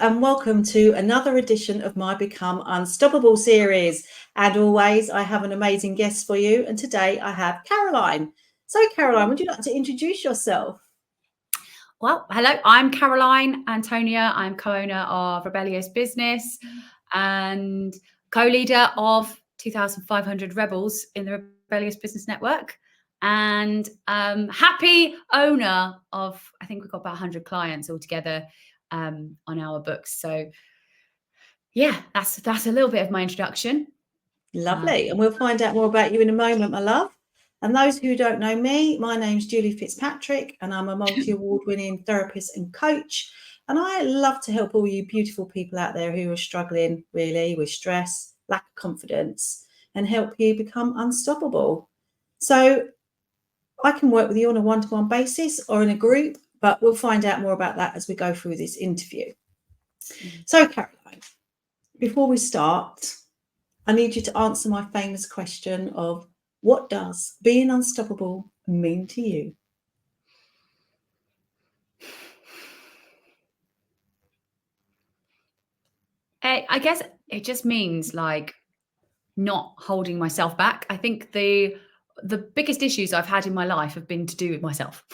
and welcome to another edition of my Become Unstoppable series. And always, I have an amazing guest for you. And today I have Caroline. So, Caroline, would you like to introduce yourself? Well, hello, I'm Caroline Antonia. I'm co-owner of Rebellious Business and co-leader of 2,500 Rebels in the Rebellious Business Network, and happy owner of, I think we've got about 100 clients altogether on our books. So yeah, that's a little bit of my introduction. Lovely. And we'll find out more about you in a moment, my love. And those who don't know me, my name's Julie Fitzpatrick, and I'm a multi-award winning therapist and coach. And I love to help all you beautiful people out there who are struggling really with stress, lack of confidence, and help you become unstoppable. So I can work with you on a one-to-one basis or in a group, but we'll find out more about that as we go through this interview. So, Caroline, before we start, I need you to answer my famous question of what does being unstoppable mean to you? I guess it just means like not holding myself back. I think the biggest issues I've had in my life have been to do with myself.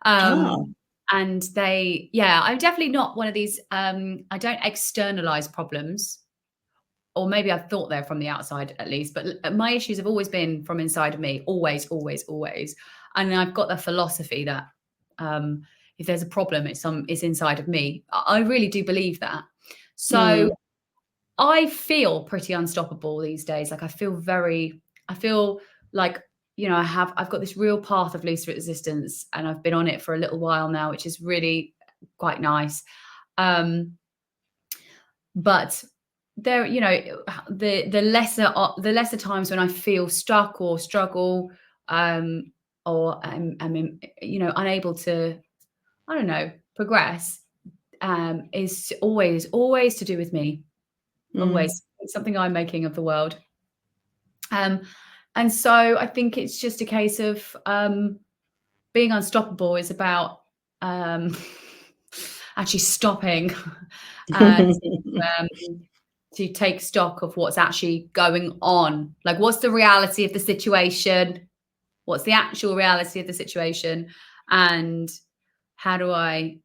And I'm definitely not one of these, I don't externalize problems, or maybe I've thought they're from the outside at least, but my issues have always been from inside of me, always, always, always. And I've got the philosophy that if there's a problem, it's inside of me. I really do believe that. So I feel pretty unstoppable these days. Like I feel like, you know, I've got this real path of least resistance, and I've been on it for a little while now, which is really quite nice. But there, you know, the lesser times when I feel stuck or struggle, or I'm unable to, I don't know, progress, is always to do with me. Always. It's something I'm making of the world. And so I think it's just a case of being unstoppable is about actually stopping and to take stock of what's actually going on. Like, what's the reality of the situation? What's the actual reality of the situation? And how do I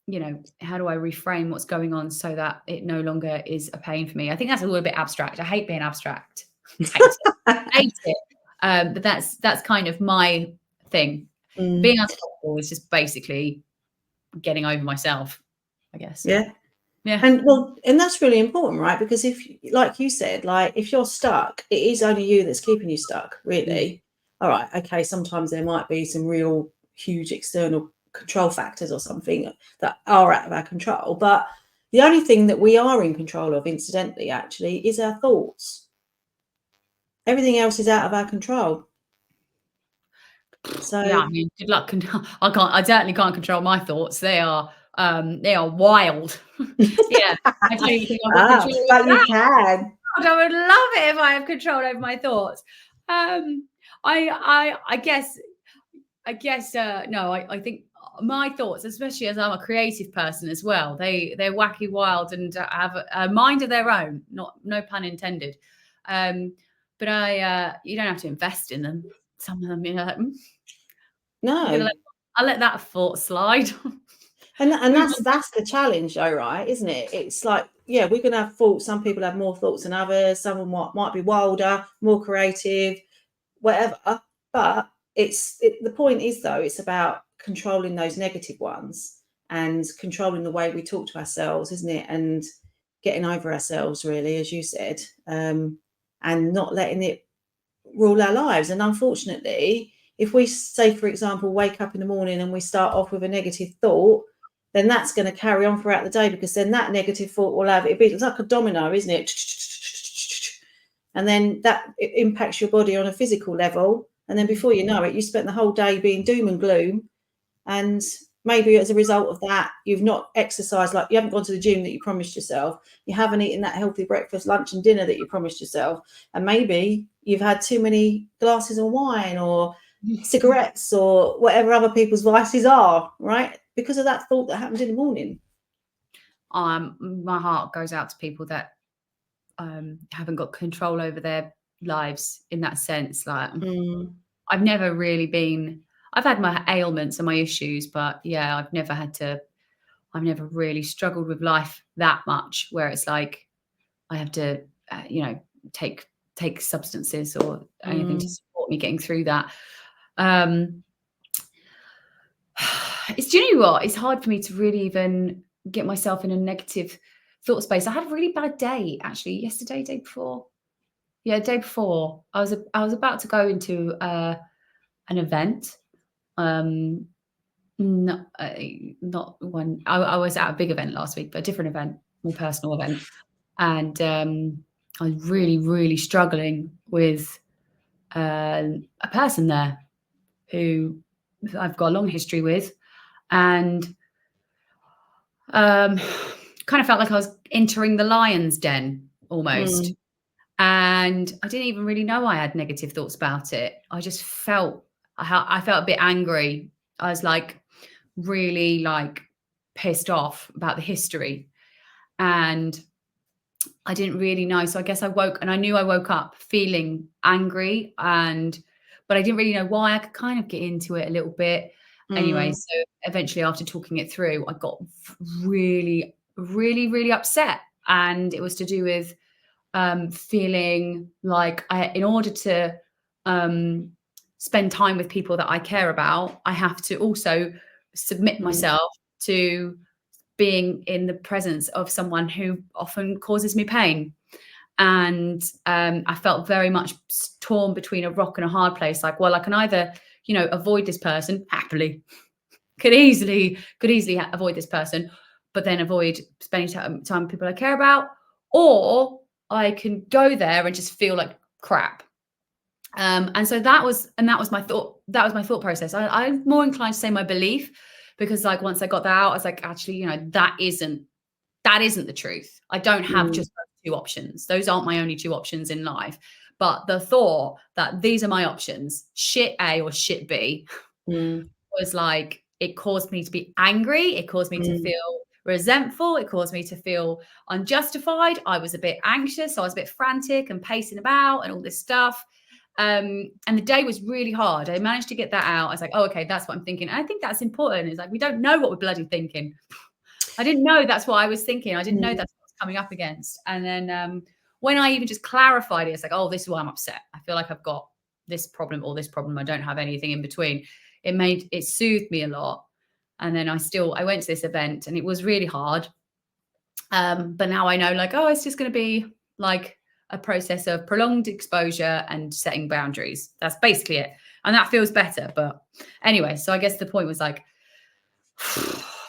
reframe what's going on so that it no longer is a pain for me? I think that's a little bit abstract. I hate being abstract. I hate it. But that's kind of my thing. Being unstoppable is just basically getting over myself, I guess. Yeah. And that's really important, right? Because if, like you said, like if you're stuck, it is only you that's keeping you stuck, really. All right. Okay. Sometimes there might be some real huge external control factors or something that are out of our control. But the only thing that we are in control of, incidentally, actually, is our thoughts. Everything else is out of our control. So yeah, I mean, good luck. I certainly can't control my thoughts. They are wild. Yeah, I don't even think I've got control but you can. I would love it if I have control over my thoughts. I guess no. I think my thoughts, especially as I'm a creative person as well, they're wacky, wild, and have a mind of their own. No pun intended. But you don't have to invest in them. Some of them, you know, like, no, I'll let that thought slide. And that's the challenge, though, right? Isn't it? It's like, yeah, we're going to have thoughts. Some people have more thoughts than others. Some might be wilder, more creative, whatever. But the point is, though, it's about controlling those negative ones and controlling the way we talk to ourselves, isn't it? And getting over ourselves, really, as you said, and not letting it rule our lives. And unfortunately, if we say, for example, wake up in the morning and we start off with a negative thought, then that's going to carry on throughout the day, because then that negative thought will have it's like a domino, isn't it? And then it impacts your body on a physical level. And then before you know it, you spent the whole day being doom and gloom. And maybe as a result of that, you've not exercised, like you haven't gone to the gym that you promised yourself. You haven't eaten that healthy breakfast, lunch and dinner that you promised yourself. And maybe you've had too many glasses of wine or cigarettes or whatever other people's vices are, right? Because of that thought that happened in the morning. my heart goes out to people that haven't got control over their lives in that sense. Like, I've never really been, I've had my ailments and my issues, but yeah, I've never really struggled with life that much where it's like I have to, take substances or anything to support me getting through that. Do you know what? It's hard for me to really even get myself in a negative thought space. I had a really bad day actually yesterday, day before. Yeah, day before. I was about to go into an event. Not one. I was at a big event last week, but a different event, my personal event, and I was really, really struggling with a person there who I've got a long history with, and kind of felt like I was entering the lion's den almost. And I didn't even really know I had negative thoughts about it. I just felt, I felt a bit angry. I was like really like pissed off about the history, and I didn't really know. So I guess I knew I woke up feeling angry, but I didn't really know why. I could kind of get into it a little bit. Anyway, so eventually after talking it through, I got really, really, really upset. And it was to do with feeling like in order to spend time with people that I care about, I have to also submit myself to being in the presence of someone who often causes me pain. And I felt very much torn between a rock and a hard place. Like, well, I can either, avoid this person happily, could easily avoid this person, but then avoid spending time with people I care about, or I can go there and just feel like crap. And so that was my thought process. I'm more inclined to say my belief, because like once I got that out, I was like, actually, that isn't the truth. I don't have just two options. Those aren't my only two options in life. But the thought that these are my options, shit A or shit B, was like, it caused me to be angry. It caused me to feel resentful. It caused me to feel unjustified. I was a bit anxious. I was a bit frantic and pacing about and all this stuff. And the day was really hard. I managed to get that out. I was like, oh, okay, that's what I'm thinking. And I think that's important. It's like, we don't know what we're bloody thinking. I didn't know that's what I was thinking. I didn't know that's what I was coming up against. And then when I even just clarified it, it's like, oh, this is why I'm upset. I feel like I've got this problem or this problem. I don't have anything in between. It soothed me a lot. And then I went to this event and it was really hard. But now I know, like, oh, it's just going to be like a process of prolonged exposure and setting boundaries. That's basically it. And that feels better. But anyway, so I guess the point was like,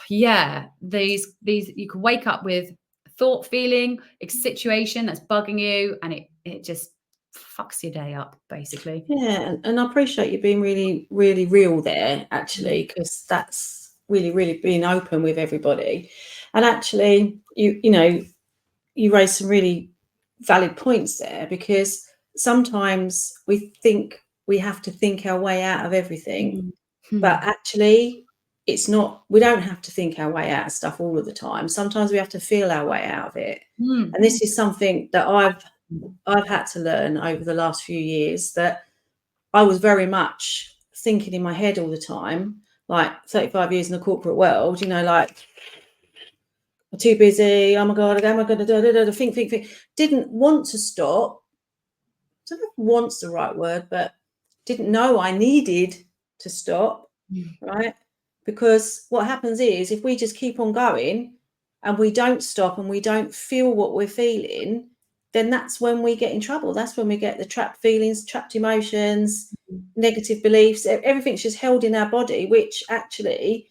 yeah, these you can wake up with thought, feeling, a situation that's bugging you, and it just fucks your day up, basically. Yeah, and I appreciate you being really, really real there, actually, because that's really, really being open with everybody. And actually, you raised some really valid points there, because sometimes we think we have to think our way out of everything, but actually it's not. We don't have to think our way out of stuff all of the time. Sometimes we have to feel our way out of it. And this is something that I've had to learn over the last few years, that I was very much thinking in my head all the time, like 35 years in the corporate world, like, I'm too busy. Oh my God, am I going to think? Didn't want to stop. I don't know if want's the right word, but didn't know I needed to stop, right? Because what happens is, if we just keep on going and we don't stop and we don't feel what we're feeling, then that's when we get in trouble. That's when we get the trapped feelings, trapped emotions, negative beliefs. Everything's just held in our body, which actually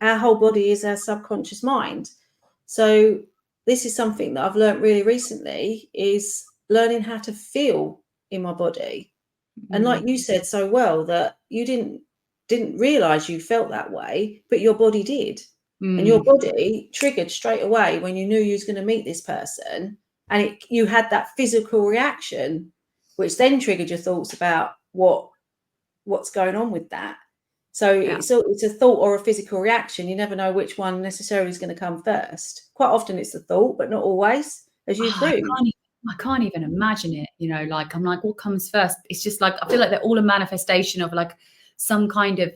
our whole body is our subconscious mind. So this is something that I've learned really recently, is learning how to feel in my body. And like you said so well, that you didn't realize you felt that way, but your body did. And your body triggered straight away when you knew you was going to meet this person, and you had that physical reaction, which then triggered your thoughts about what's going on with that. So it's a thought or a physical reaction. You never know which one necessarily is going to come first. Quite often it's the thought, but not always, as you proved. I can't even imagine it, you know, like I'm like, what comes first? It's just like, I feel like they're all a manifestation of like some kind of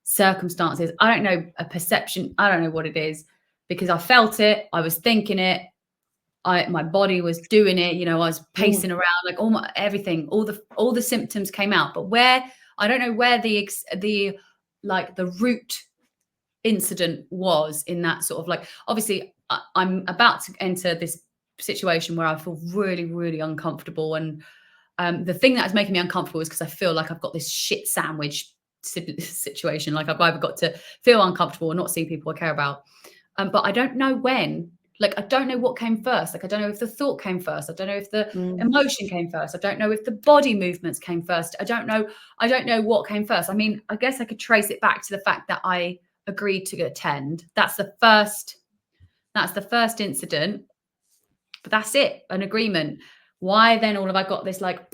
circumstances. I don't know, a perception. I don't know what it is, because I felt it. I was thinking it. My body was doing it, you know, I was pacing around, like everything, all the symptoms came out. But I don't know where the root incident was in that sort of like, obviously I'm about to enter this situation where I feel really, really uncomfortable. And the thing that is making me uncomfortable is because I feel like I've got this shit sandwich situation. Like I've either got to feel uncomfortable or not see people I care about. But I don't know when. Like, I don't know what came first. Like, I don't know if the thought came first. I don't know if the emotion came first. I don't know if the body movements came first. I don't know what came first. I mean, I guess I could trace it back to the fact that I agreed to attend. That's the first incident. But that's it, an agreement. Why then all have I got this like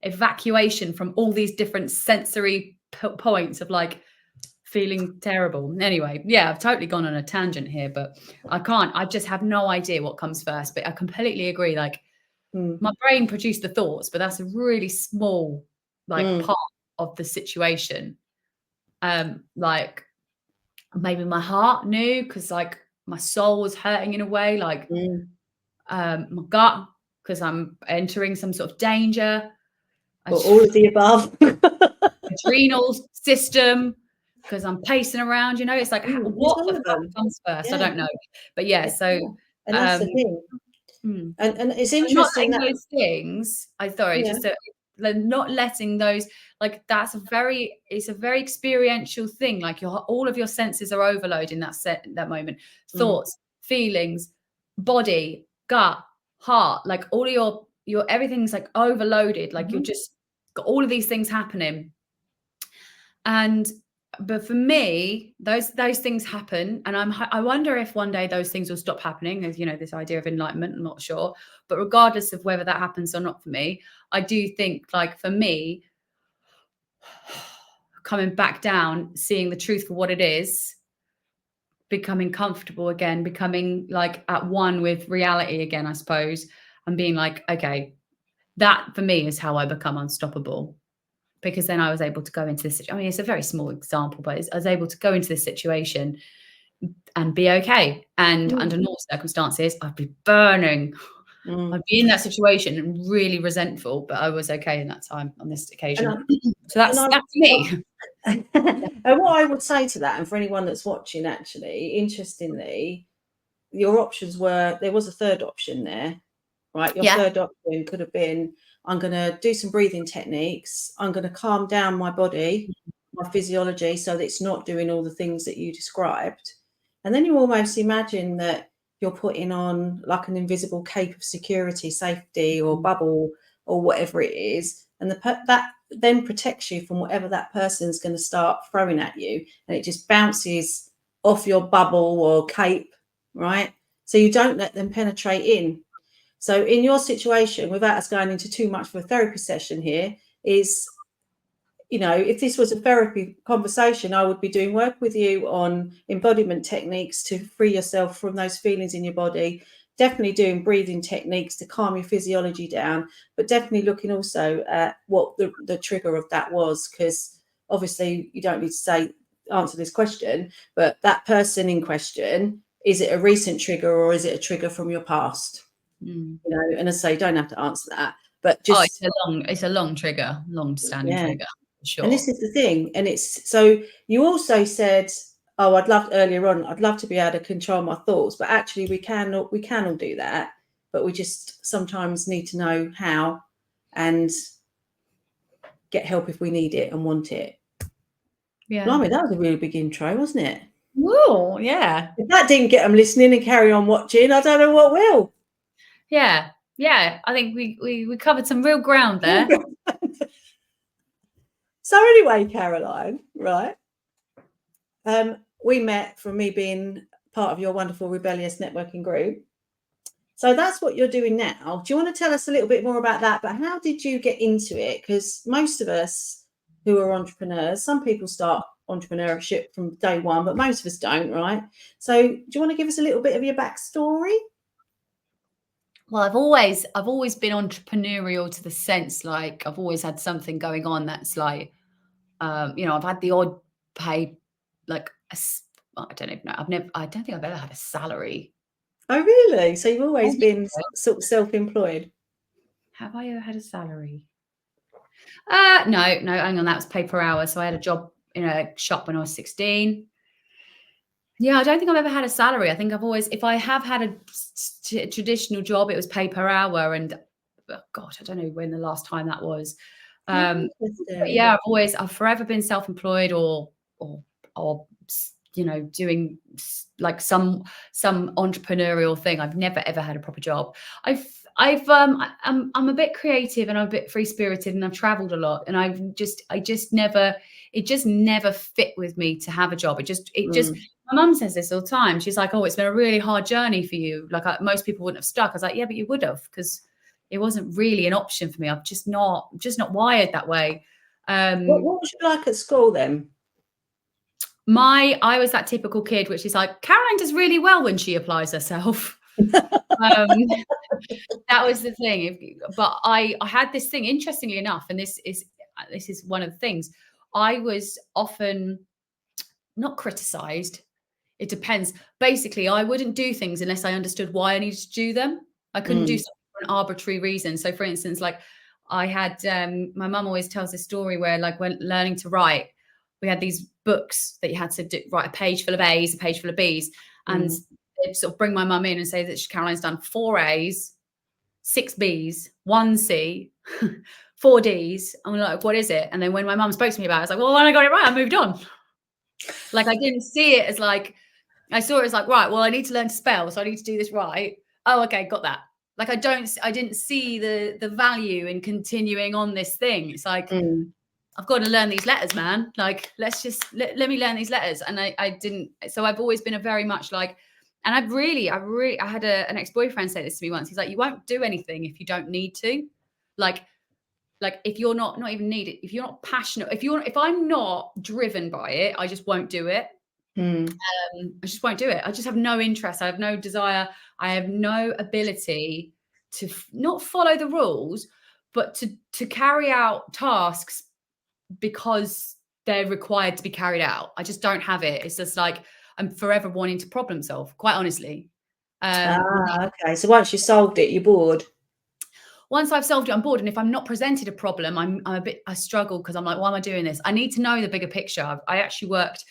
evacuation from all these different sensory points of like feeling terrible? Anyway, yeah, I've totally gone on a tangent here, but I just have no idea what comes first. But I completely agree. Like my brain produced the thoughts, but that's a really small part of the situation. Like maybe my heart knew, because like my soul was hurting in a way, like my gut, because I'm entering some sort of danger. All of the above. Adrenal system, because I'm pacing around, you know, it's like what the fuck comes first? I don't know. But yeah, so and that's the thing. And it's interesting that those things, not letting those, like it's a very experiential thing. Like all of your senses are overloaded in that moment. Thoughts, feelings, body, gut, heart, like all of your everything's like overloaded. Like you're just got all of these things happening. But for me, those things happen, and I wonder if one day those things will stop happening. As you know, this idea of enlightenment, I'm not sure. But regardless of whether that happens or not for me, I do think, like for me, coming back down, seeing the truth for what it is, becoming comfortable again, becoming like at one with reality again, I suppose, and being like, okay, that for me is how I become unstoppable. Because then I was able to go into this. I mean, it's a very small example, but I was able to go into this situation and be okay. And under normal circumstances, I'd be burning. I'd be in that situation and really resentful, but I was okay in that time on this occasion. So that's me. And what I would say to that, and for anyone that's watching, actually, interestingly, your options were, there was a third option there, right? Your third option could have been, I'm going to do some breathing techniques. I'm going to calm down my body, my physiology, so that it's not doing all the things that you described. And then you almost imagine that you're putting on like an invisible cape of security, safety, or bubble, or whatever it is. And that then protects you from whatever that person's going to start throwing at you. And it just bounces off your bubble or cape, right? So you don't let them penetrate in. So in your situation, without us going into too much of a therapy session here, is, you know, if this was a therapy conversation, I would be doing work with you on embodiment techniques to free yourself from those feelings in your body, definitely doing breathing techniques to calm your physiology down, but definitely looking also at what the trigger of that was, because obviously you don't need to answer this question, but that person in question, is it a recent trigger or is it a trigger from your past? You know, and as I say, you don't have to answer that, but just it's a long trigger, long standing trigger, for sure. And this is the thing, and it's so you also said, oh, I'd love to be able to control my thoughts, but actually we can all do that, but we just sometimes need to know how and get help if we need it and want it. I mean, that was a really big intro, wasn't it? Whoa, yeah. If that didn't get them listening and carry on watching, I don't know what will. Yeah, I think we covered some real ground there. So anyway, Caroline, right? We met from me being part of your wonderful Rebellious networking group. So that's what you're doing now. Do you want to tell us a little bit more about that? But how did you get into it? Because most of us who are entrepreneurs. Some people start entrepreneurship from day one, but most of us don't, right? So do you want to give us a little bit of your backstory? Well, I've always been entrepreneurial to the sense, like I've always had something going on that's like, I've had the odd pay, like I don't even know. I don't think I've ever had a salary. Oh, really? So you've always been sort of self-employed? Have I ever had a salary? No, hang on. That was pay per hour. So I had a job in a shop when I was 16. Yeah, I don't think I've ever had a salary. I think I've always, if I have had a traditional job, it was pay per hour. And oh God, I don't know when the last time that was. But yeah, I've forever been self-employed or doing like some entrepreneurial thing. I've never ever had a proper job. I'm a bit creative and I'm a bit free-spirited and I've traveled a lot and it just never fit with me to have a job. My mum says this all the time. She's like, oh, it's been a really hard journey for you. Like most people wouldn't have stuck. I was like, yeah, but you would have, because it wasn't really an option for me. I'm just not wired that way. What was you like at school then? I was that typical kid, which is like, Caroline does really well when she applies herself. That was the thing. But I had this thing, interestingly enough, and this is one of the things. I was often not criticized. It depends. Basically, I wouldn't do things unless I understood why I needed to do them. I couldn't do something for an arbitrary reason. So, for instance, like I had, my mum always tells this story where, like, when learning to write, we had these books that you had to write a page full of A's, a page full of B's, and they'd sort of bring my mum in and say that Caroline's done 4 A's, 6 B's, 1 C, 4 D's. I'm like, what is it? And then when my mum spoke to me about it, I was like, well, when I got it right, I moved on. Like, I didn't see it as like, I saw it as like, right, well, I need to learn to spell, so I need to do this right. Oh, okay, got that. Like, I didn't see the value in continuing on this thing. It's like, I've got to learn these letters, man. Like, let's just let me learn these letters. And I didn't. So I've always been a very much like, and I had an ex-boyfriend say this to me once. He's like, you won't do anything if you don't need to. Like if you're not even needed, if you're not passionate, if I'm not driven by it, I just won't do it. I just won't do it. I just have no interest. I have no desire. I have no ability to not follow the rules, but to carry out tasks because they're required to be carried out. I just don't have it. It's just like I'm forever wanting to problem solve, quite honestly. Okay. So once you solved it, you're bored. Once I've solved it, I'm bored. And if I'm not presented a problem, I struggle because I'm like, why am I doing this? I need to know the bigger picture. I actually worked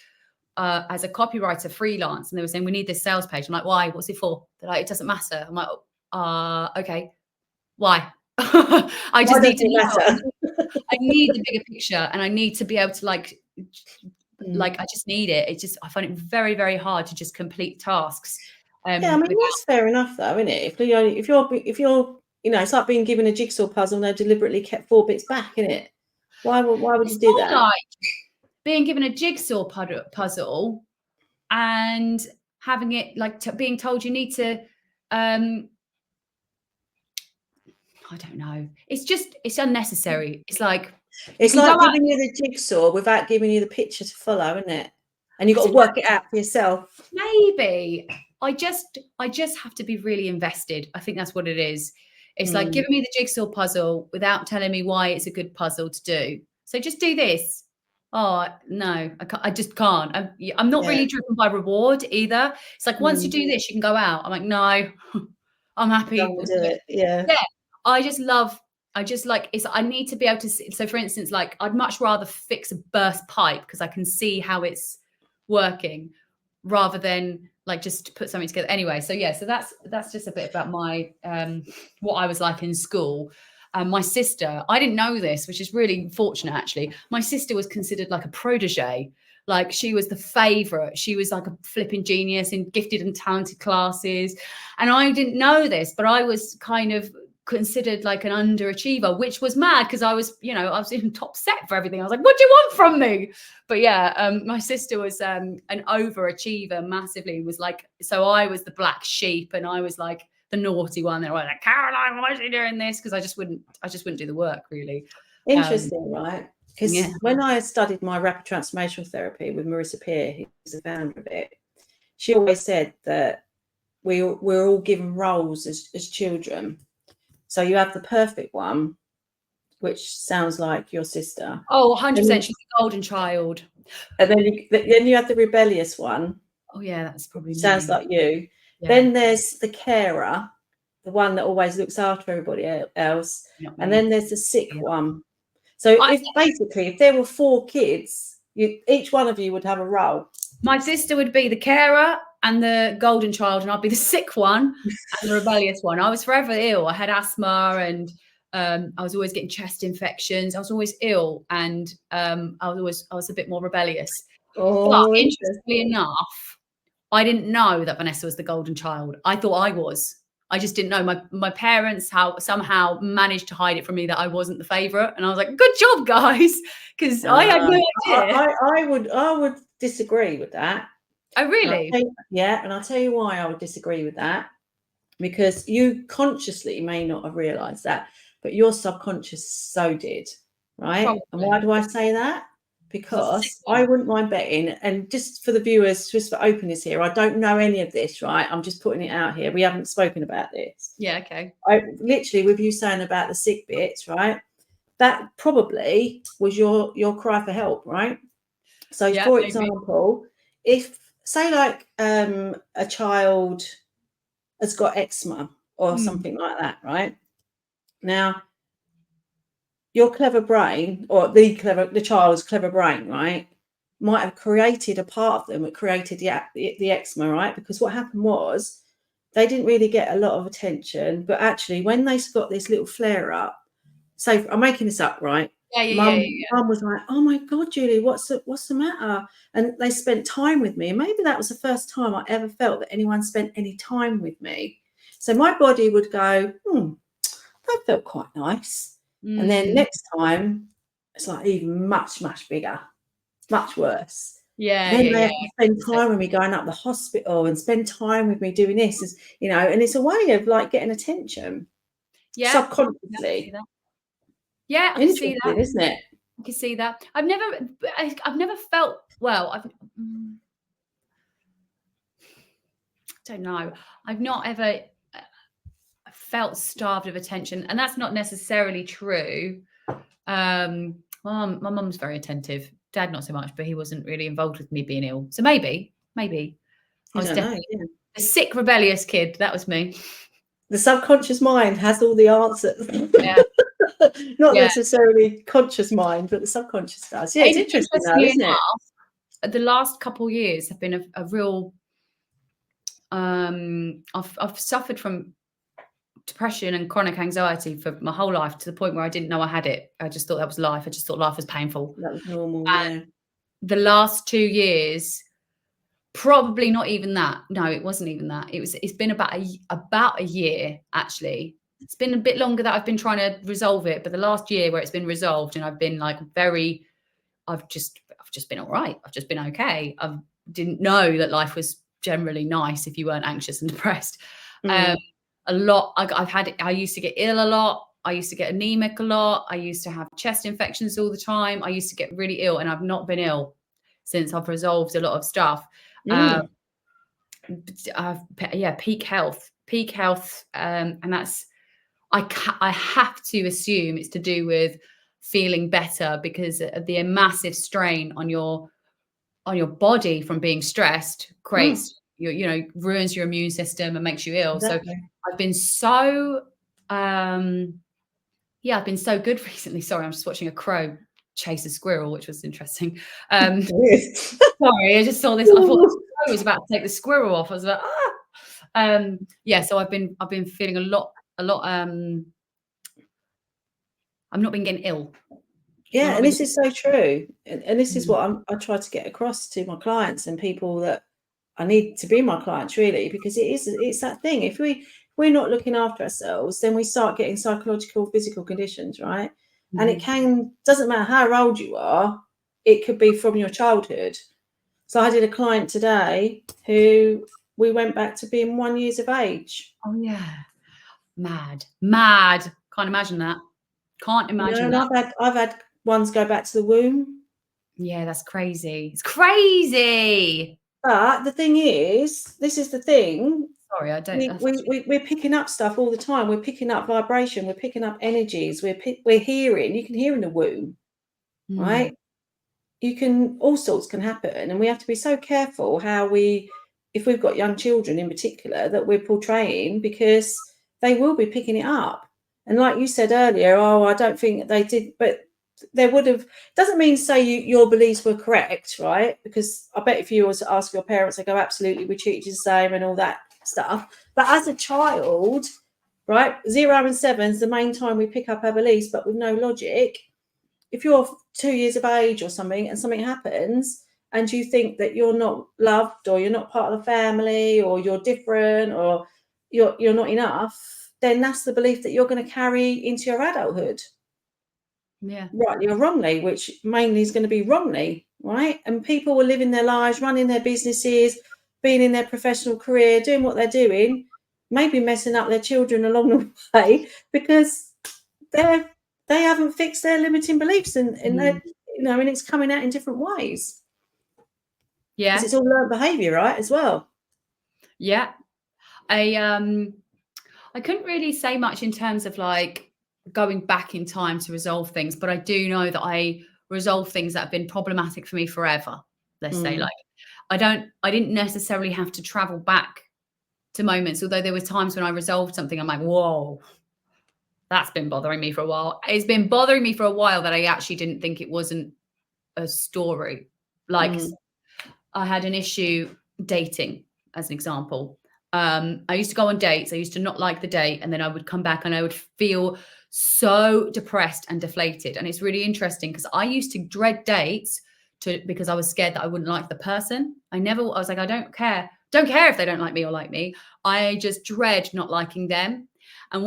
as a copywriter freelance, and they were saying, we need this sales page. I'm like, why? What's it for? They're like, it doesn't matter. I'm like, okay. Why? I just need to know. I need the bigger picture, and I need to be able to like I just need it. It's just, I find it very, very hard to just complete tasks. Yeah, I mean, that's fair enough though, isn't it? If you're it's like being given a jigsaw puzzle and they've deliberately kept 4 bits back, isn't it? Why would you do that? Like being given a jigsaw puzzle and having it like being told you need to I don't know. It's unnecessary. It's like giving you the jigsaw without giving you the picture to follow, isn't it? And you've got to work it out for yourself. Maybe. I just have to be really invested. I think that's what it is. It's like giving me the jigsaw puzzle without telling me why it's a good puzzle to do. So just do this. Oh, no, I just can't. I'm not really driven by reward either. It's like, once you do this, you can go out. I'm like, no, I'm happy. Don't do it. Yeah. I need to be able to see. So for instance, like I'd much rather fix a burst pipe because I can see how it's working rather than like just put something together. Anyway, so that's just a bit about my what I was like in school. My sister, I didn't know this, which is really fortunate actually. My sister was considered like a protege. Like she was the favorite. She was like a flipping genius in gifted and talented classes. And I didn't know this, but I was kind of considered like an underachiever, which was mad because I was in top set for everything. I was like, what do you want from me? But my sister was an overachiever massively. Was like, so I was the black sheep and I was like the naughty one. They were like, Caroline, why is she doing this? Because I just wouldn't do the work really. Interesting, right? Because when I studied my rapid transformational therapy with Marissa Peer, who's the founder of it, she always said that we're all given roles as children. So you have the perfect one, which sounds like your sister. Oh, 100%. She's a golden child. And then you have the rebellious one. Oh, yeah, that's probably sounds me. like you. Yeah. Then there's the carer, the one that always looks after everybody else. And then there's the sick one. So if there were 4 kids, each one of you would have a role. My sister would be the carer and the golden child, and I'd be the sick one and the rebellious one. I was forever ill. I had asthma, and I was always getting chest infections. I was always ill, and I was a bit more rebellious. Oh, but interestingly enough, I didn't know that Vanessa was the golden child. I thought I was. I just didn't know. My parents somehow managed to hide it from me that I wasn't the favourite, and I was like, "Good job, guys," because I had no idea. I would disagree with that. Oh, really? And I'll tell you why I would disagree with that. Because you consciously may not have realised that, but your subconscious so did, right? Probably. And why do I say that? Because I wouldn't mind betting, and just for the viewers, just for openness here, I don't know any of this, right? I'm just putting it out here. We haven't spoken about this. Yeah, okay. I literally, with you saying about the sick bits, right? That probably was your cry for help, right? So, for example, if say like a child has got eczema or something like that, right? Now, your clever brain, or the child's clever brain, right, might have created a part of them that created the eczema, right? Because what happened was they didn't really get a lot of attention, but actually when they got this little flare up, so I'm making this up, right? Mum was like, "Oh my God, Julie, what's the matter?" And they spent time with me. And maybe that was the first time I ever felt that anyone spent any time with me. So my body would go, that felt quite nice. And then next time, it's like even much, much bigger, much worse. Yeah. And then they have to spend time with me going up the hospital and spend time with me doing this, and it's a way of like getting attention. Yeah. Subconsciously. Yeah, I can see that, isn't it? I can see that. I've never felt I don't know. I've not ever felt starved of attention, and that's not necessarily true. My mum's very attentive. Dad not so much, but he wasn't really involved with me being ill. So maybe I was definitely a sick, rebellious kid. That was me. The subconscious mind has all the answers. Yeah. Not necessarily conscious mind, but the subconscious does. Yeah, it's interesting though, isn't it? The last couple of years have been a real I've suffered from depression and chronic anxiety for my whole life, to the point where I didn't know I had it. I just thought that was life. I just thought life was painful. That was normal. And the last 2 years, probably not even that. No, it wasn't even that. It's been about a year, actually. It's been a bit longer that I've been trying to resolve it, but the last year where it's been resolved, and I've been like I've just been all right. I've just been okay. I didn't know that life was generally nice if you weren't anxious and depressed. A lot. I used to get ill a lot. I used to get anemic a lot. I used to have chest infections all the time. I used to get really ill, and I've not been ill since I've resolved a lot of stuff. Peak health. And that's, I have to assume it's to do with feeling better, because of the massive strain on your body from being stressed creates ruins your immune system and makes you ill. Exactly. So I've been so I've been so good recently. Sorry, I'm just watching a crow chase a squirrel, which was interesting. Sorry, I just saw this. I thought the crow was about to take the squirrel off. I was like, so I've been feeling a lot. I'm not been getting ill. Yeah, and this is so true. And this is what I try to get across to my clients and people that I need to be my clients, really, because it's that thing. If we're not looking after ourselves, then we start getting psychological, physical conditions, right? And it doesn't matter how old you are, it could be from your childhood. So I did a client today who we went back to being 1 year of age. Oh yeah. Mad. Can't imagine that. Can't imagine that. I've had ones go back to the womb. Yeah, that's crazy. It's crazy. But the thing is, this is the thing. Sorry, I don't. We're picking up stuff all the time. We're picking up vibration. We're picking up energies. We're hearing. You can hear in the womb, right? You can, all sorts can happen, and we have to be so careful how we, if we've got young children in particular, that we're portraying, because they will be picking it up. And like you said earlier, oh, I don't think they did, but they would have. Doesn't mean say your beliefs were correct, right? Because I bet if you was to ask your parents, they go, absolutely, we treat you the same and all that stuff. But as a child, right, 0 and 7 is the main time we pick up our beliefs, but with no logic. If you're 2 years of age or something and something happens and you think that you're not loved, or you're not part of the family, or you're different, or you're not enough, then that's the belief that you're going to carry into your adulthood. Yeah. Rightly or wrongly, which mainly is going to be wrongly, right? And people were living their lives, running their businesses, being in their professional career, doing what they're doing, maybe messing up their children along the way because they haven't fixed their limiting beliefs, and they're, and it's coming out in different ways. Yeah, because it's all learned behavior, right, as well. Yeah. I couldn't really say much in terms of like going back in time to resolve things, but I do know that I resolve things that have been problematic for me forever. Let's say, like, I didn't necessarily have to travel back to moments, although there were times when I resolved something, I'm like, whoa, that's been bothering me for a while. It's been bothering me for a while that I actually didn't think it wasn't a story. Like, I had an issue dating, as an example. I used to go on dates. I used to not like the date, and then I would come back and I would feel so depressed and deflated. And it's really interesting because I used to dread dates because I was scared that I wouldn't like the person. I was like, I don't care if they don't like me or like me. I just dread not liking them. And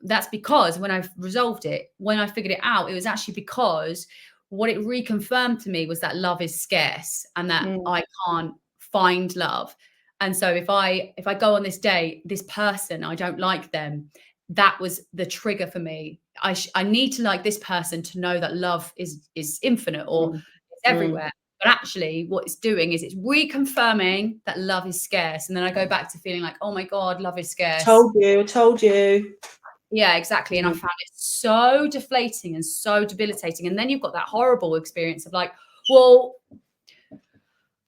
that's because when I've resolved it, when I figured it out, it was actually because what it reconfirmed to me was that love is scarce and that I can't find love. And so if I go on this date, this person, I don't like them, that was the trigger for me. I need to like this person to know that love is infinite or it's everywhere. But actually what it's doing is it's reconfirming that love is scarce. And then I go back to feeling like, oh my God, love is scarce. Told you. Yeah, exactly. And I found it so deflating and so debilitating. And then you've got that horrible experience of like, well,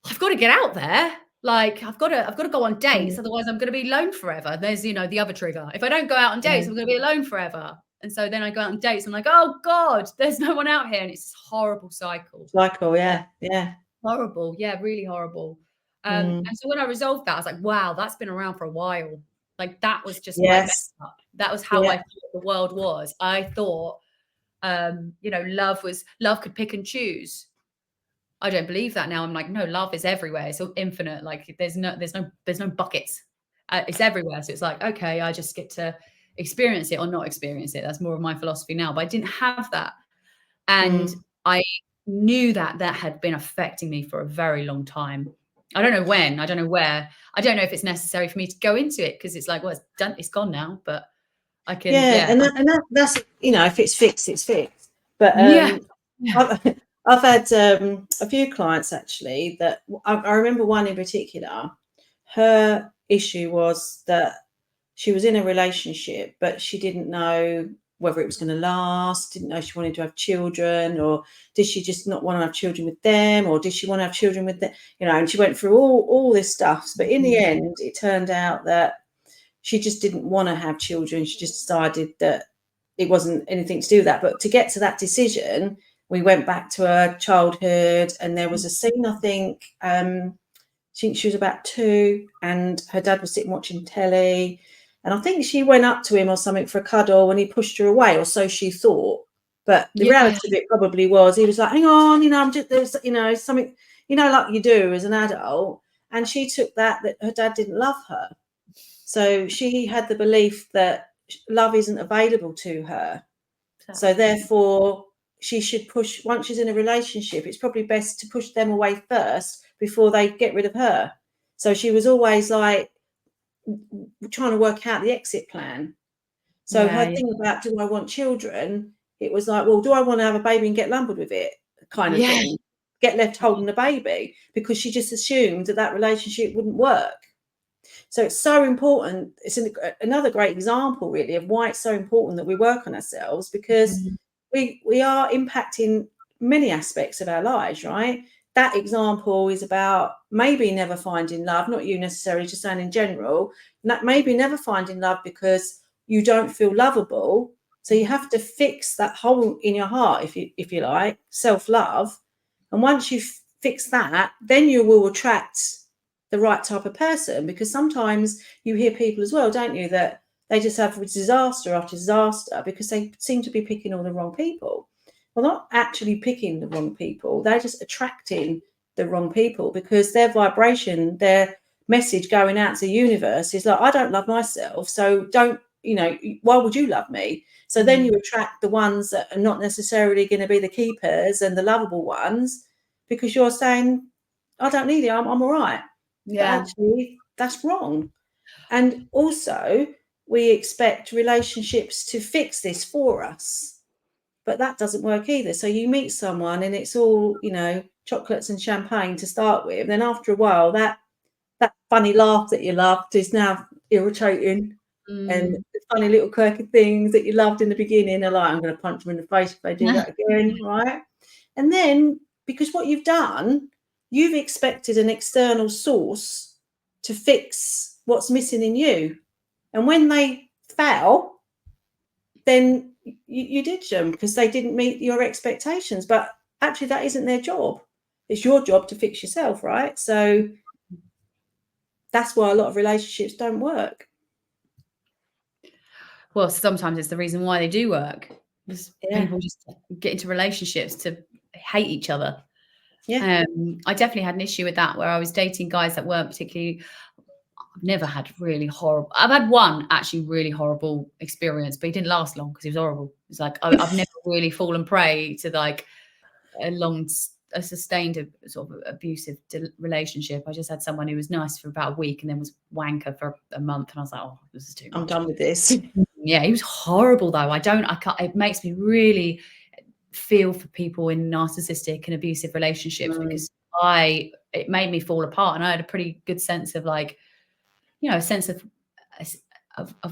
I've got to get out there. Like I've got to go on dates. Otherwise I'm going to be alone forever. There's, the other trigger. If I don't go out on dates, I'm going to be alone forever. And so then I go out on dates. I'm like, oh God, there's no one out here. And it's this horrible cycle. Yeah. Horrible. Yeah, really horrible. And so when I resolved that, I was like, wow, that's been around for a while. Like that was just my mess up. That was how I thought the world was. I thought, love could pick and choose. I don't believe that now. I'm like, no, love is everywhere. It's infinite. Like there's no buckets. It's everywhere. So it's like, okay, I just get to experience it or not experience it. That's more of my philosophy now. But I didn't have that. And I knew that had been affecting me for a very long time. I don't know when, I don't know where. I don't know if it's necessary for me to go into it because it's like, well, it's done, it's gone now, but I can. Yeah. And that's, if it's fixed, it's fixed. But I've had a few clients actually that I remember one in particular. Her issue was that she was in a relationship, but she didn't know whether it was going to last, didn't know she wanted to have children, or did she just not want to have children with them, or did she want to have children with them, and she went through all this stuff. But in the end, it turned out that she just didn't want to have children. She just decided that it wasn't anything to do with that. But to get to that decision, we went back to her childhood, and there was a scene, I think she was about 2, and her dad was sitting watching telly, and I think she went up to him or something for a cuddle, and he pushed her away, or so she thought. But the reality of it probably was he was like, hang on, I'm just, there's, something, like you do as an adult. And she took that her dad didn't love her. So she had the belief that love isn't available to her. So therefore she should push, once she's in a relationship, it's probably best to push them away first before they get rid of her. So she was always like trying to work out the exit plan. So her thing about, do I want children, it was like, well, do I want to have a baby and get lumbered with it kind of thing, get left holding the baby, because she just assumed that relationship wouldn't work. So it's so important. It's another great example, really, of why it's so important that we work on ourselves, because we are impacting many aspects of our lives, right? That example is about maybe never finding love, not you necessarily, just saying in general, maybe never finding love because you don't feel lovable. So you have to fix that hole in your heart, if you like, self-love. And once you fix that, then you will attract the right type of person, because sometimes you hear people as well, don't you, that they just have disaster after disaster because they seem to be picking all the wrong people. Well, not actually picking the wrong people, they're just attracting the wrong people, because their vibration, their message going out to the universe is like, I don't love myself, so don't, why would you love me? So then you attract the ones that are not necessarily going to be the keepers and the lovable ones, because you're saying, I don't need it, I'm all right. Yeah. But actually, that's wrong. And also, we expect relationships to fix this for us, but that doesn't work either. So you meet someone and it's all, chocolates and champagne to start with. Then after a while, that funny laugh that you loved is now irritating. And the funny little quirky things that you loved in the beginning are like, I'm going to punch them in the face if they do that again, right? And then, because what you've done, you've expected an external source to fix what's missing in you. And when they fail, then you ditch them because they didn't meet your expectations. But actually, that isn't their job. It's your job to fix yourself, right? So that's why a lot of relationships don't work. Well, sometimes it's the reason why they do work. People just get into relationships to hate each other. Yeah. I definitely had an issue with that, where I was dating guys that weren't particularly. I've never had really horrible. I've had one actually really horrible experience, but he didn't last long because he was horrible. It's like I've never really fallen prey to like a sustained sort of abusive relationship. I just had someone who was nice for about a week and then was wanker for a month, and I was like, oh, this is too much. I'm done with this. Yeah, he was horrible though. I can't. It makes me really feel for people in narcissistic and abusive relationships because it made me fall apart, and I had a pretty good sense of like, a sense of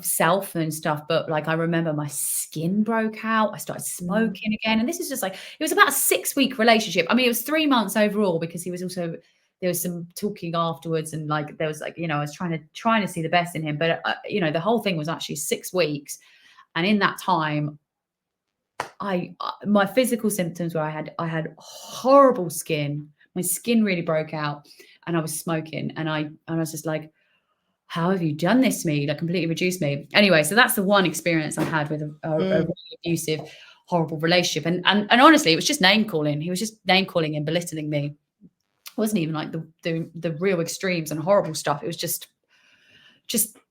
self and stuff. But like, I remember my skin broke out. I started smoking again. And this is just like, it was about a 6-week relationship. I mean, it was 3 months overall, because he was also, there was some talking afterwards. And like, there was like, I was trying to see the best in him. But, the whole thing was actually 6 weeks. And in that time, my physical symptoms were I had horrible skin. My skin really broke out, and I was smoking. And I was just like, how have you done this to me? Like, completely reduced me. Anyway, so that's the one experience I had with a really abusive, horrible relationship. And honestly, it was just name calling. He was just name calling and belittling me. It wasn't even like the real extremes and horrible stuff. It was just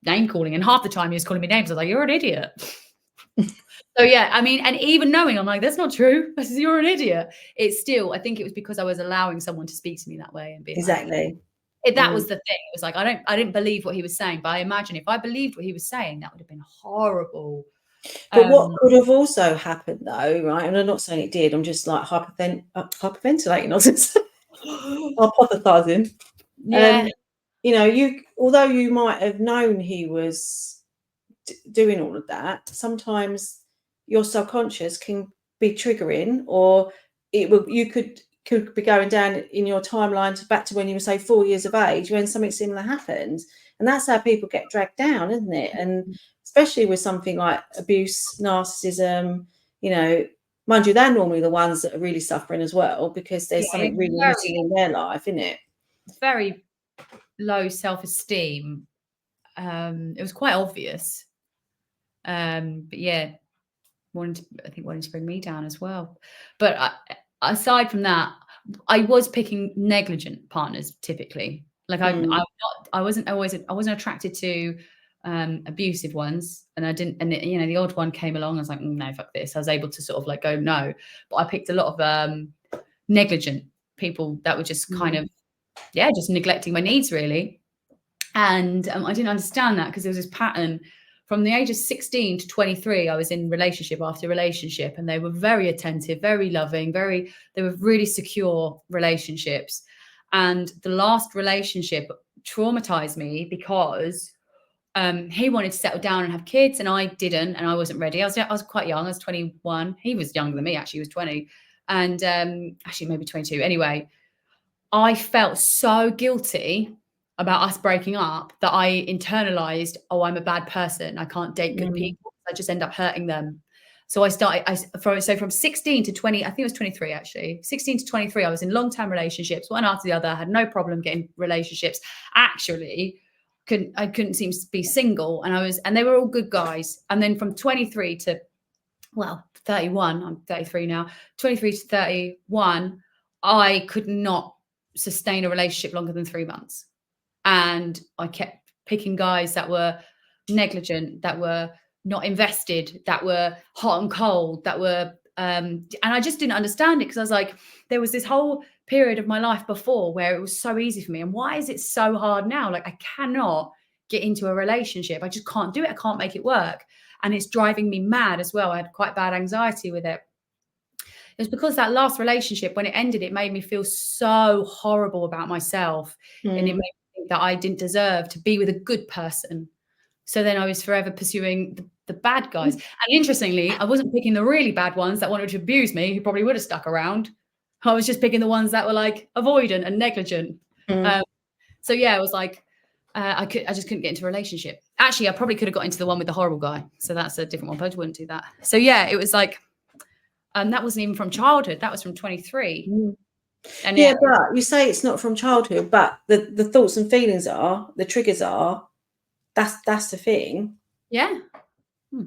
name calling. And half the time he was calling me names. I was like, you're an idiot. So yeah, I mean, and even knowing, I'm like, that's not true. I said, you're an idiot. It's still, I think it was because I was allowing someone to speak to me that way and being exactly. That was the thing. It was like, I didn't believe what he was saying, but I imagine if I believed what he was saying, that would have been horrible. But what could have also happened though, right? And I'm not saying it did, I'm just like hyperventilating, hypothesizing. Yeah. Although you might have known he was doing all of that, sometimes your subconscious can be triggering, or you could be going down in your timeline back to when you were, say, 4 years of age, when something similar happened. And that's how people get dragged down, isn't it? And especially with something like abuse, narcissism, mind you, they're normally the ones that are really suffering as well, because there's something really missing in their life, isn't it? Very low self-esteem. It was quite obvious. But yeah, wanted to bring me down as well. But aside from that, I was picking negligent partners typically. Like I wasn't attracted to abusive ones, and I didn't, and the odd one came along. I was like, no, fuck this. I was able to sort of like go no, but I picked a lot of negligent people that were just kind of just neglecting my needs really. And I didn't understand that, because there was this pattern from the age of 16 to 23, I was in relationship after relationship, and they were very attentive, very loving, they were really secure relationships. And the last relationship traumatized me because he wanted to settle down and have kids, and I didn't, and I wasn't ready. I was quite young. I was 21. He was younger than me, actually. He was 20, and actually maybe 22. Anyway, I felt so guilty about us breaking up that I internalized, oh, I'm a bad person. I can't date good people. I just end up hurting them. So from 16 to 20, I think it was 23 actually. 16 to 23, I was in long-term relationships, one after the other. I had no problem getting relationships. Actually, I couldn't seem to be single, and they were all good guys. And then from 23 to 31, I'm 33 now. 23 to 31, I could not sustain a relationship longer than 3 months. And I kept picking guys that were negligent, that were not invested, that were hot and cold, that were and I just didn't understand it, because I was like, there was this whole period of my life before where it was so easy for me, and why is it so hard now? Like, I cannot get into a relationship. I just can't do it. I can't make it work, and it's driving me mad as well. I had quite bad anxiety with it. It was because that last relationship, when it ended, it made me feel so horrible about myself, and it made me think that I didn't deserve to be with a good person. So then I was forever pursuing the bad guys. And interestingly, I wasn't picking the really bad ones that wanted to abuse me, who probably would have stuck around. I was just picking the ones that were like avoidant and negligent. So yeah, it was like, I just couldn't get into a relationship. Actually, I probably could have got into the one with the horrible guy. So that's a different one, but I wouldn't do that. So yeah, it was like, that wasn't even from childhood. That was from 23. And yeah, but you say it's not from childhood, but the thoughts and feelings are, the triggers are, that's the thing. Yeah. I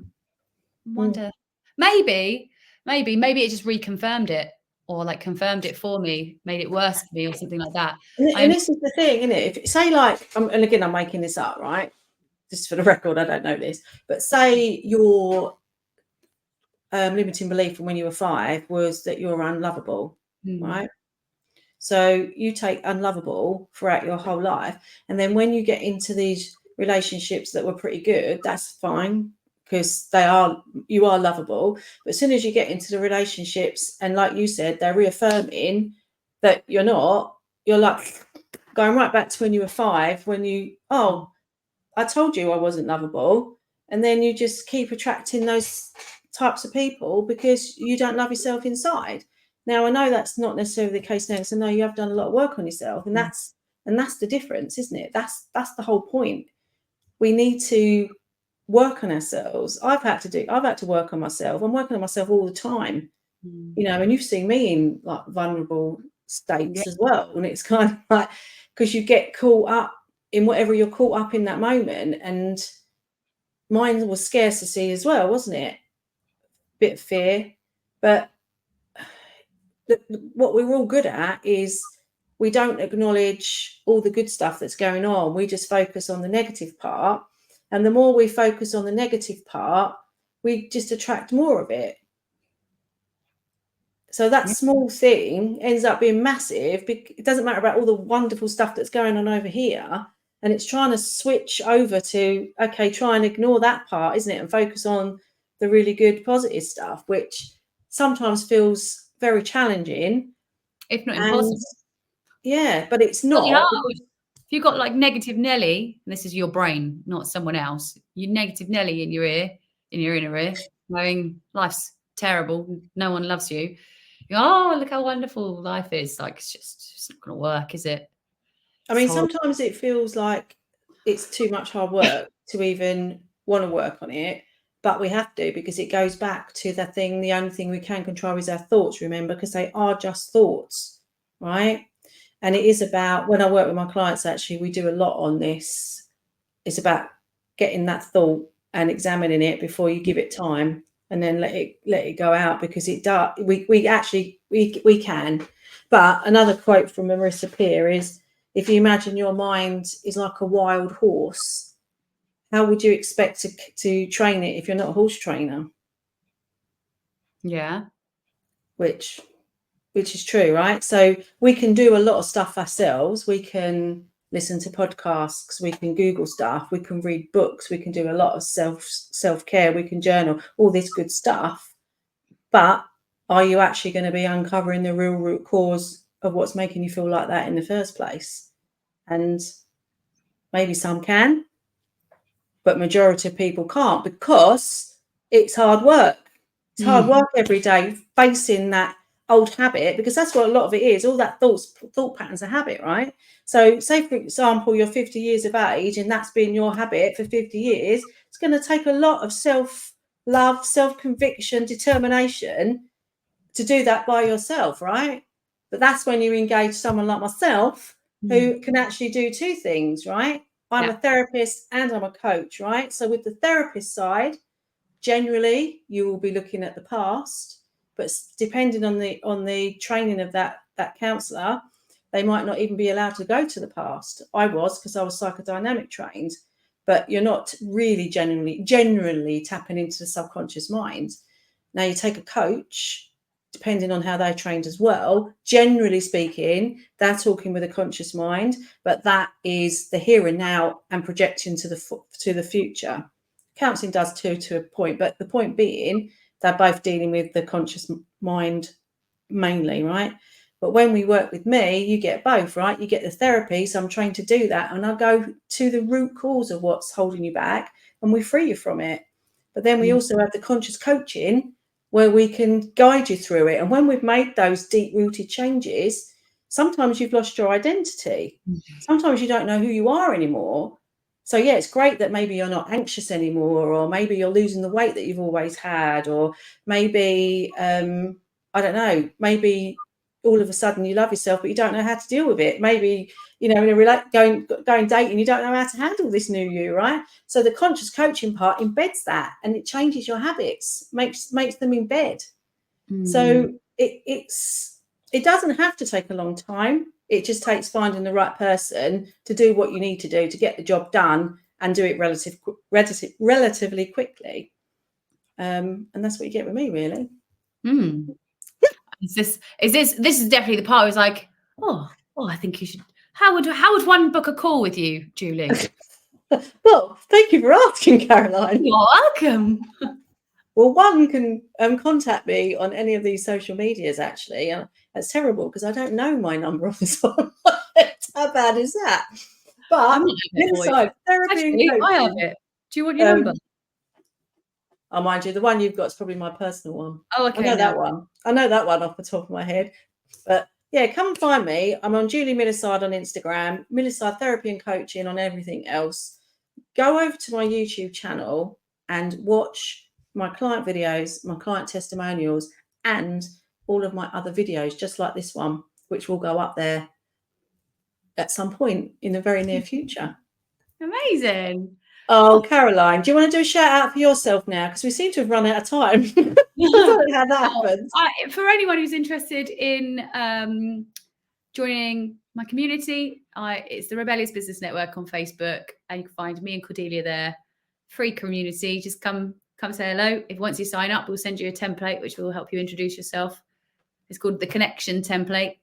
wonder. Maybe it just reconfirmed it, or like confirmed it for me, made it worse for me, or something like that. And this is the thing, isn't it? If say like, and again, I'm making this up, right? Just for the record, I don't know this, but say your limiting belief from when you were 5 was that you're unlovable, right? So you take unlovable throughout your whole life, and then when you get into these relationships that were pretty good, that's fine, because you are lovable. But as soon as you get into the relationships, and like you said, they're reaffirming that you're not, you're like going right back to when you were 5, when I told you I wasn't lovable. And then you just keep attracting those types of people because you don't love yourself inside. Now, I know that's not necessarily the case now, so no, you have done a lot of work on yourself, and that's the difference, isn't it? That's the whole point. We need to work on ourselves. I've had to work on myself. I'm working on myself all the time, and you've seen me in like vulnerable states as well. And it's kind of like, because you get caught up in whatever you're caught up in that moment. And mine was scarcity as well, wasn't it? Bit of fear. But what we're all good at is we don't acknowledge all the good stuff that's going on. We just focus on the negative part. And the more we focus on the negative part, we just attract more of it. So that small thing ends up being massive. It doesn't matter about all the wonderful stuff that's going on over here. And it's trying to switch over to, okay, try and ignore that part, isn't it? And focus on the really good, positive stuff, which sometimes feels very challenging, if not impossible. Yeah, but it's not. If you've got like negative Nelly, and this is your brain, not someone else, you negative Nelly in your inner ear, knowing life's terrible, no one loves you. You go, oh, look how wonderful life is. Like, it's not going to work, is it? I mean, sometimes it feels like it's too much hard work to even want to work on it. But we have to, because it goes back to the thing, the only thing we can control is our thoughts, remember, because they are just thoughts, right? And it is about, when I work with my clients, actually, we do a lot on this. It's about getting that thought and examining it before you give it time, and then let it go out, because it does. We can. But another quote from Marissa Peer is, if you imagine your mind is like a wild horse, how would you expect to train it if you're not a horse trainer? Yeah. Which is true, right? So we can do a lot of stuff ourselves. We can listen to podcasts, we can Google stuff, we can read books, we can do a lot of self-care, we can journal, all this good stuff. But are you actually going to be uncovering the real root cause of what's making you feel like that in the first place? And maybe some can, but majority of people can't, because it's hard work. It's hard work every day facing that old habit, because that's what a lot of it is. All that thought patterns are habit, right? So say, for example, you're 50 years of age and that's been your habit for 50 years. It's going to take a lot of self-love, self-conviction, determination to do that by yourself, right? But that's when you engage someone like myself who can actually do two things, right? I'm a therapist and I'm a coach, right? So with the therapist side, generally you will be looking at the past, but depending on the training of that counsellor, they might not even be allowed to go to the past. I was, because I was psychodynamic trained, but you're not really generally tapping into the subconscious mind. Now you take a coach, depending on how they're trained as well, generally speaking, they're talking with a conscious mind, but that is the here and now and projecting to the future. Counselling does too, to a point, but the point being, they're both dealing with the conscious mind mainly, right? But when we work with me, you get both, right? You get the therapy, so I'm trained to do that, and I go to the root cause of what's holding you back, and we free you from it. But then we also have the conscious coaching, where we can guide you through it. And when we've made those deep-rooted changes, sometimes you've lost your identity. Sometimes you don't know who you are anymore. So, yeah, it's great that maybe you're not anxious anymore, or maybe you're losing the weight that you've always had, or maybe, I don't know, maybe all of a sudden you love yourself, but you don't know how to deal with it. Maybe, you know, going dating, you don't know how to handle this new you, right? So the conscious coaching part embeds that, and it changes your habits, makes them embed. So it doesn't have to take a long time. It just takes finding the right person to do what you need to do to get the job done, and do it relatively quickly. And that's what you get with me, really. This is definitely the part where it's like, oh, I think you should. How would one book a call with you, Julie? Well, thank you for asking, Caroline. You're welcome. Well, one can contact me on any of these social medias, actually. That's terrible, because I don't know my number off the top of my head. How bad is that? But Millieside therapy and coaching. I have it. Do you want your number? Oh, mind you, the one you've got is probably my personal one. Oh, okay. I know that one. I know that one off the top of my head. But yeah, come and find me. I'm on Julie Millieside on Instagram, Millieside Therapy and Coaching on everything else. Go over to my YouTube channel and watch my client videos, my client testimonials, and all of my other videos, just like this one, which will go up there at some point in the very near future. Amazing. Oh, Caroline, do you want to do a shout out for yourself now? Because we seem to have run out of time. I don't know how that happens. For anyone who's interested in joining my community, it's the Rebellious Business Network on Facebook, and you can find me and Cordelia there. Free community. Just come say hello. Once you sign up, we'll send you a template which will help you introduce yourself. It's called the Connection Template.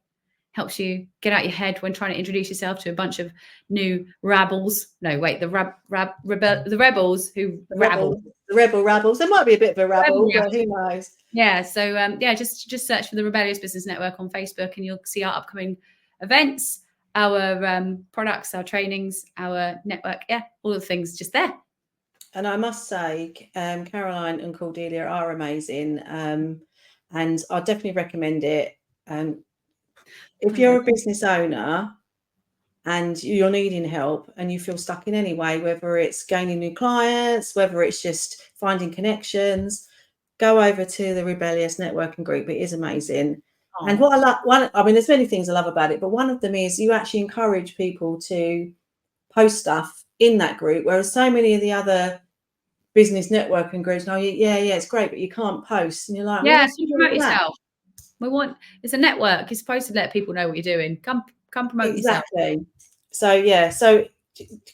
Helps you get out your head when trying to introduce yourself to a bunch of new rabbles. No, wait, the rebels who rabble. The rebel rabbles. There might be a bit of a rabble, but who knows? Yeah. So just search for the Rebellious Business Network on Facebook, and you'll see our upcoming events, our products, our trainings, our network. Yeah, all the things just there. And I must say, Caroline and Cordelia are amazing, and I definitely recommend it. If you're a business owner and you're needing help and you feel stuck in any way, whether it's gaining new clients, whether it's just finding connections, go over to the Rebellious Networking Group. It is amazing. Oh. And what I love, there's many things I love about it, but one of them is you actually encourage people to post stuff in that group, whereas so many of the other business networking groups, it's great, but you can't post. And you're like, promote yourself. It's a network. You're supposed to let people know what you're doing. Come promote yourself. Exactly. So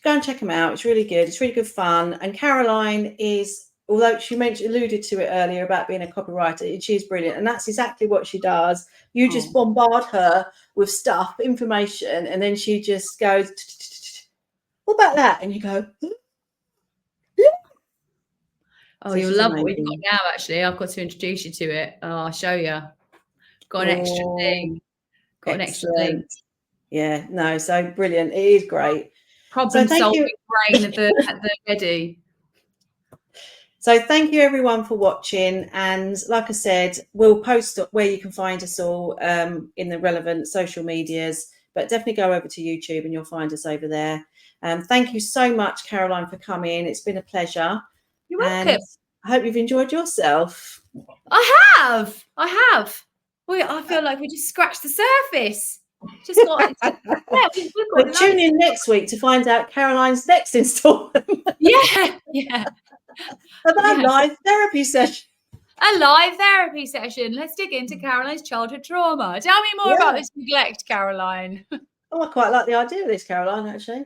go and check them out. It's really good. It's really good fun. And Caroline is although she alluded to it earlier about being a copywriter, she's brilliant, and that's exactly what she does. You just bombard her with stuff, information, and then she just goes, what about that? And you go, oh, you'll love what we've got now. Actually, I've got to introduce you to it. Oh, I'll show you. Got an extra thing. Got an extra thing. Yeah, no, so brilliant. It is great. Problem solving brain at the ready. So thank you everyone for watching, and like I said, we'll post where you can find us all in the relevant social medias, but definitely go over to YouTube and you'll find us over there. Thank you so much, Caroline, for coming. It's been a pleasure. You're welcome. And I hope you've enjoyed yourself. I have. I feel like we just scratched the surface. Just got, But tune in next week to find out Caroline's next installment. Yeah. About live therapy session. A live therapy session. Let's dig into Caroline's childhood trauma. Tell me more about this neglect, Caroline. Oh, I quite like the idea of this, Caroline, actually.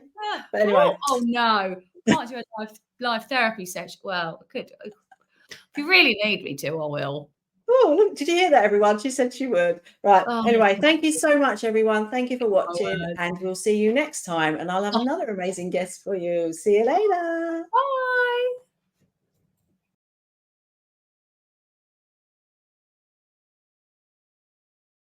But anyway. Oh no. Can't do a live therapy session. Well, I could. If you really need me to, I will. Oh, look, did you hear that, everyone? She said she would. Right. Anyway, thank you so much, everyone. Thank you for watching, and we'll see you next time. And I'll have another amazing guest for you. See you later. Bye.